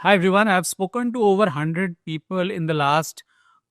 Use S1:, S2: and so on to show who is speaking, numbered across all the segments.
S1: Hi everyone. I've spoken to over 100 people in the last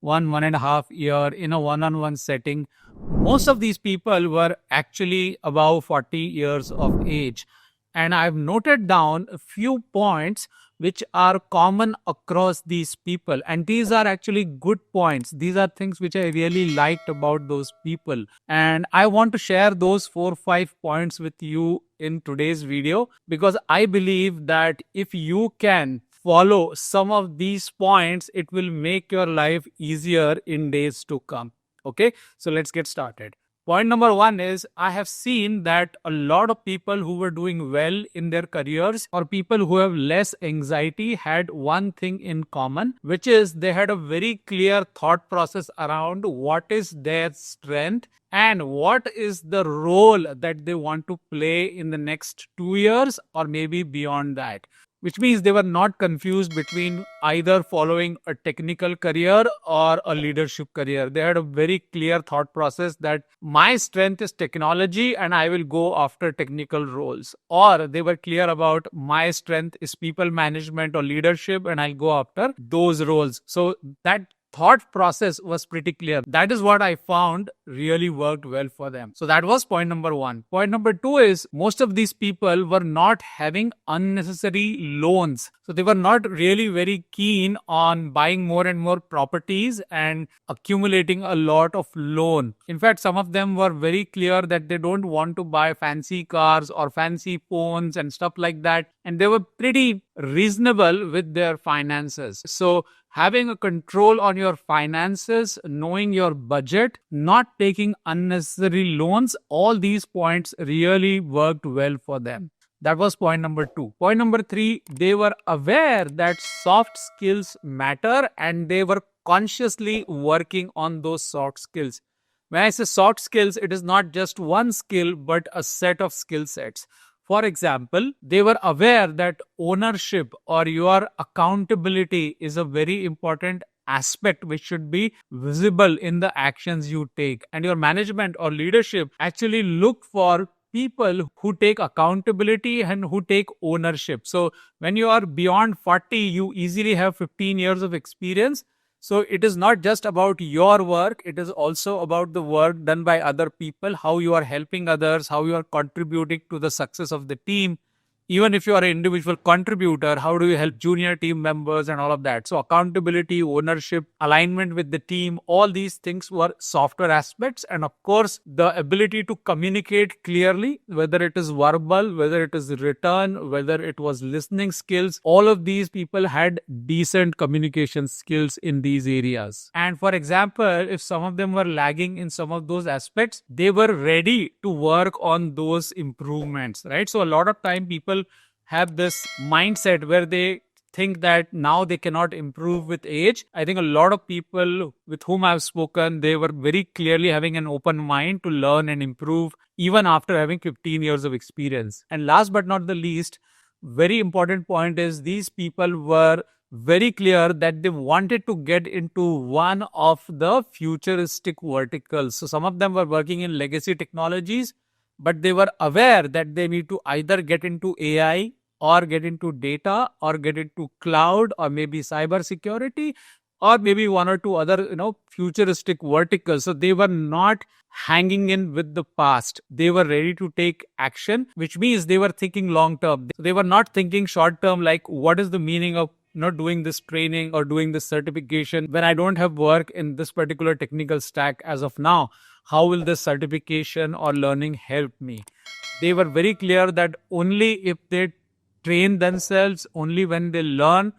S1: 1.5 year in a one-on-one setting. Most of these people were actually above 40 years of age. And I've noted down a few points which are common across these people. And these are actually good points. These are things which I really liked about those people. And I want to share those 4 or 5 points with you in today's video because I believe that if you can follow some of these points, it will make your life easier in days to come. Okay, so let's get started. Point number one is I have seen that a lot of people who were doing well in their careers or people who have less anxiety had one thing in common, which is they had a very clear thought process around what is their strength and what is the role that they want to play in the next 2 years or maybe beyond that, which means they were not confused between either following a technical career or a leadership career. They had a very clear thought process that my strength is technology and I will go after technical roles. Or they were clear about my strength is people management or leadership and I'll go after those roles. So that thought process was pretty clear. That is what I found really worked well for them. So that was point number one. Point number two is most of these people were not having unnecessary loans. So they were not really very keen on buying more and more properties and accumulating a lot of loan. In fact, some of them were very clear that they don't want to buy fancy cars or fancy phones and stuff like that. And they were pretty reasonable with their finances. So having a control on your finances, knowing your budget, not taking unnecessary loans, all these points really worked well for them. That was point number two. Point number three, they were aware that soft skills matter and they were consciously working on those soft skills. When I say soft skills, it is not just one skill, but a set of skill sets. For example, they were aware that ownership or your accountability is a very important aspect which should be visible in the actions you take. And your management or leadership actually look for people who take accountability and who take ownership. So when you are beyond 40, you easily have 15 years of experience. So it is not just about your work, it is also about the work done by other people, how you are helping others, how you are contributing to the success of the team. Even if you are an individual contributor, how do you help junior team members and all of that? So accountability, ownership, alignment with the team, all these things were software aspects. And of course, the ability to communicate clearly, whether it is verbal, whether it is written, whether it was listening skills, all of these people had decent communication skills in these areas. And for example, if some of them were lagging in some of those aspects, they were ready to work on those improvements, right? So a lot of time people have this mindset where they think that now they cannot improve with age. I think a lot of people with whom I've spoken, they were very clearly having an open mind to learn and improve even after having 15 years of experience. And last but not the least, very important point is these people were very clear that they wanted to get into one of the futuristic verticals. So some of them were working in legacy technologies, but they were aware that they need to either get into AI or get into data or get into cloud or maybe cyber security or maybe one or two other futuristic verticals. So they were not hanging in with the past. They were ready to take action, which means they were thinking long term. They were not thinking short term, like what is the meaning of not doing this training or doing this certification when I don't have work in this particular technical stack as of now. How will this certification or learning help me? They were very clear that only if they train themselves, only when they learn,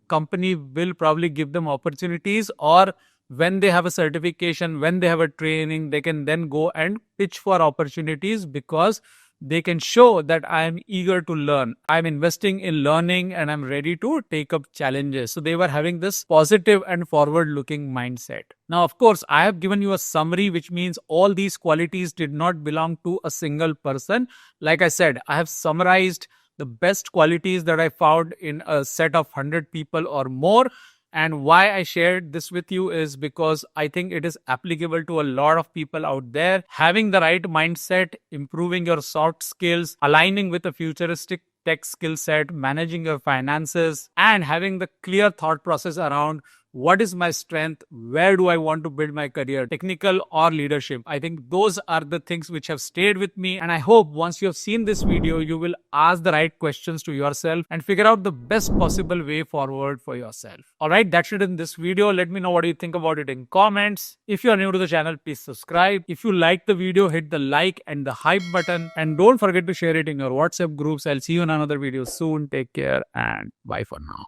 S1: company will probably give them opportunities, or when they have a certification, when they have a training, they can then go and pitch for opportunities because they can show that I am eager to learn. I'm investing in learning and I'm ready to take up challenges. So they were having this positive and forward looking mindset. Now, of course, I have given you a summary, which means all these qualities did not belong to a single person. Like I said, I have summarized the best qualities that I found in a set of 100 people or more. And why I shared this with you is because I think it is applicable to a lot of people out there. Having the right mindset, improving your soft skills, aligning with a futuristic tech skill set, managing your finances, and having the clear thought process around what is my strength, where do I want to build my career, technical or leadership. I think those are the things which have stayed with me, and I hope once you have seen this video, you will ask the right questions to yourself and figure out the best possible way forward for yourself. Alright, that's it in this video. Let me know what you think about it in comments. If you are new to the channel, please subscribe. If you like the video, hit the like and the hype button, and don't forget to share it in your WhatsApp groups. I'll see you in another video soon. Take care and bye for now.